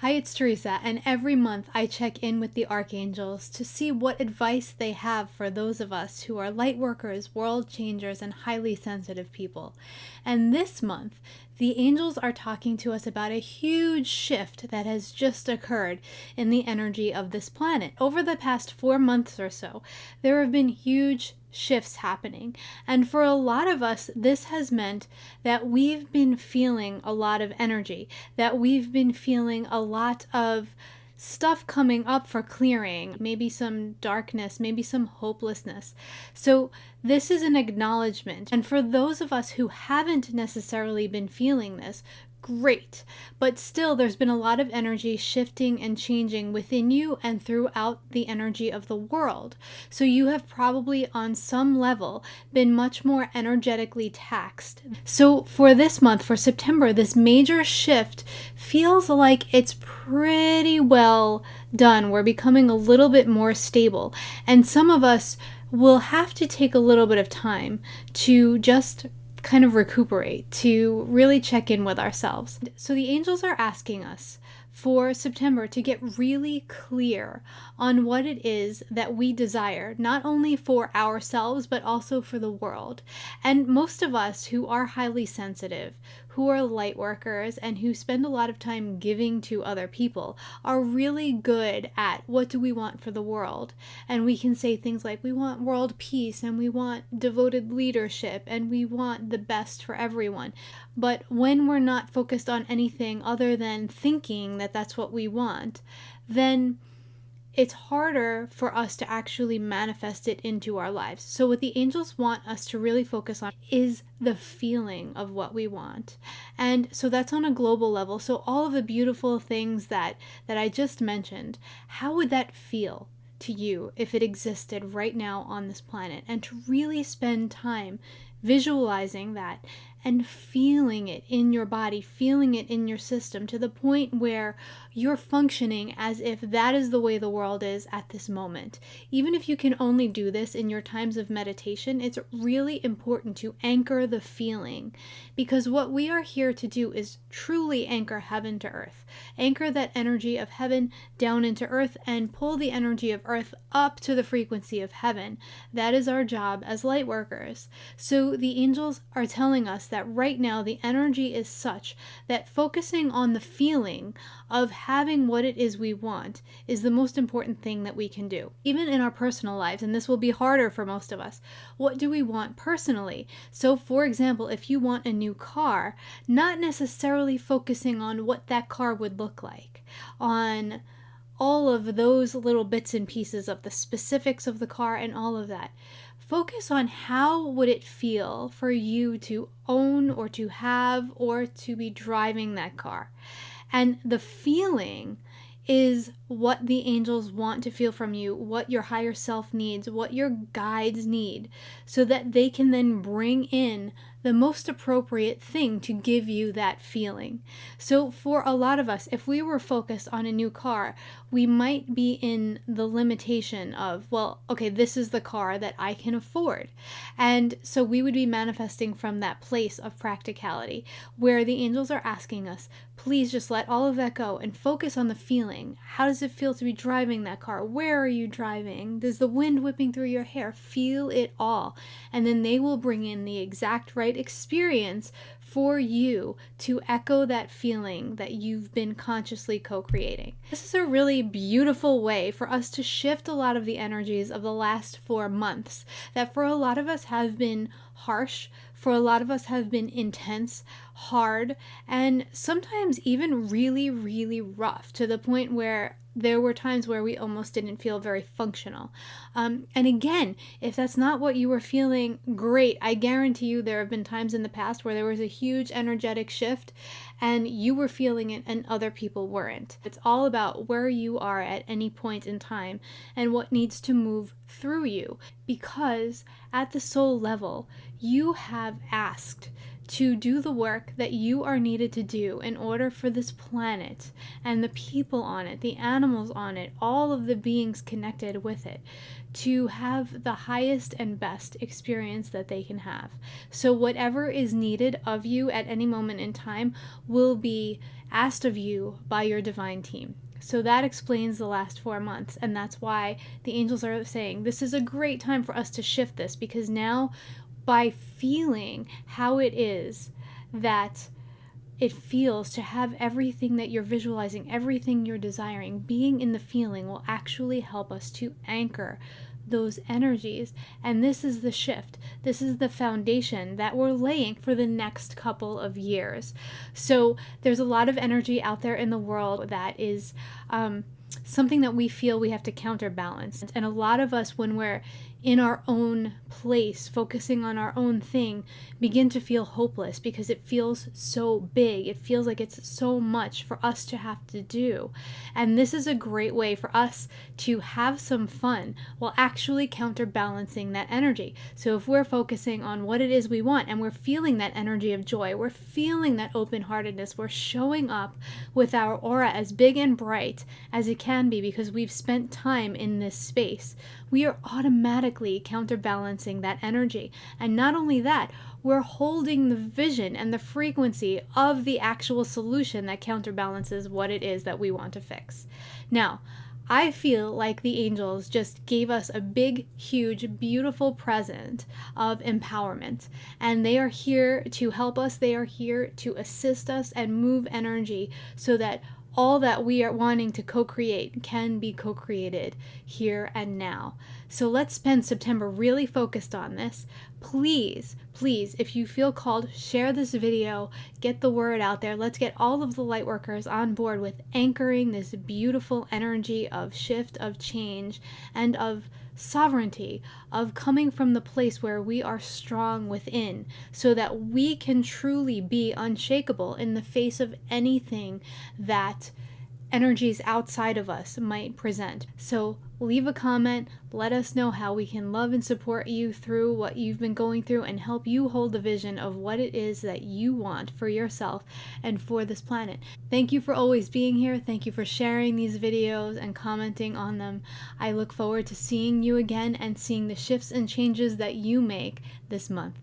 Hi, it's Theresa, and every month I check in with the archangels to see what advice they have for those of us who are light workers, world changers, and highly sensitive people. And this month, the angels are talking to us about a huge shift that has just occurred in the energy of this planet. Over the past 4 months or so, there have been huge shifts happening. And for a lot of us, this has meant that we've been feeling a lot of energy, that we've been feeling a lot of stuff coming up for clearing, maybe some darkness, maybe some hopelessness. So this is an acknowledgement. And for those of us who haven't necessarily been feeling this, great. But still, there's been a lot of energy shifting and changing within you and throughout the energy of the world. So you have probably on some level been much more energetically taxed. So for this month, for September, this major shift feels like it's pretty well done. We're becoming a little bit more stable. And some of us will have to take a little bit of time to just kind of recuperate, to really check in with ourselves. So the angels are asking us for September to get really clear on what it is that we desire, not only for ourselves, but also for the world. And most of us who are highly sensitive, who are light workers, and who spend a lot of time giving to other people are really good at what do we want for the world. And we can say things like, we want world peace, and we want devoted leadership, and we want the best for everyone. But when we're not focused on anything other than thinking that that's what we want, then it's harder for us to actually manifest it into our lives. So what the angels want us to really focus on is the feeling of what we want. And so that's on a global level. So all of the beautiful things that I just mentioned, how would that feel to you if it existed right now on this planet? And to really spend time visualizing that and feeling it in your body, feeling it in your system to the point where you're functioning as if that is the way the world is at this moment. Even if you can only do this in your times of meditation, it's really important to anchor the feeling, because what we are here to do is truly anchor heaven to earth. Anchor that energy of heaven down into earth and pull the energy of earth up to the frequency of heaven. That is our job as light workers. So the angels are telling us that right now the energy is such that focusing on the feeling of having what it is we want is the most important thing that we can do. Even in our personal lives, and this will be harder for most of us, what do we want personally? So for example, if you want a new car, not necessarily focusing on what that car would look like, on all of those little bits and pieces of the specifics of the car and all of that. Focus on how would it feel for you to own or to have or to be driving that car. And the feeling is what the angels want to feel from you, what your higher self needs, what your guides need, so that they can then bring in the most appropriate thing to give you that feeling. So for a lot of us, if we were focused on a new car, we might be in the limitation of, well, okay, this is the car that I can afford. And so we would be manifesting from that place of practicality, where the angels are asking us, please just let all of that go and focus on the feeling. How does it feel to be driving that car? Where are you driving? Does the wind whipping through your hair? Feel it all. And then they will bring in the exact right experience for you to echo that feeling that you've been consciously co-creating. This is a really beautiful way for us to shift a lot of the energies of the last 4 months that for a lot of us have been harsh, for a lot of us have been intense, hard, and sometimes even really, really rough, to the point where there were times where we almost didn't feel very functional. And again, if that's not what you were feeling, great. I guarantee you there have been times in the past where there was a huge energetic shift and you were feeling it and other people weren't. It's all about where you are at any point in time and what needs to move through you, because at the soul level, you have asked to do the work that you are needed to do in order for this planet and the people on it, the animals on it, all of the beings connected with it, to have the highest and best experience that they can have. So whatever is needed of you at any moment in time will be asked of you by your divine team. So that explains the last 4 months, and that's why the angels are saying this is a great time for us to shift this, because now, by feeling how it is that it feels to have everything that you're visualizing, everything you're desiring, being in the feeling will actually help us to anchor those energies. And this is the shift. This is the foundation that we're laying for the next couple of years. So there's a lot of energy out there in the world that is something that we feel we have to counterbalance. And a lot of us, when we're in our own place, focusing on our own thing, begin to feel hopeless because it feels so big. It feels like it's so much for us to have to do. And this is a great way for us to have some fun while actually counterbalancing that energy. So if we're focusing on what it is we want and we're feeling that energy of joy, we're feeling that open-heartedness, we're showing up with our aura as big and bright as it can be because we've spent time in this space, we are automatically counterbalancing that energy. And not only that, we're holding the vision and the frequency of the actual solution that counterbalances what it is that we want to fix. Now, I feel like the angels just gave us a big, huge, beautiful present of empowerment. And they are here to help us. They are here to assist us and move energy so that all that we are wanting to co-create can be co-created here and now. So let's spend September really focused on this. Please, please, if you feel called, share this video, get the word out there. Let's get all of the Lightworkers on board with anchoring this beautiful energy of shift, of change, and of sovereignty, of coming from the place where we are strong within so that we can truly be unshakable in the face of anything that energies outside of us might present. So leave a comment, let us know how we can love and support you through what you've been going through and help you hold the vision of what it is that you want for yourself and for this planet. Thank you for always being here. Thank you for sharing these videos and commenting on them. I look forward to seeing you again and seeing the shifts and changes that you make this month.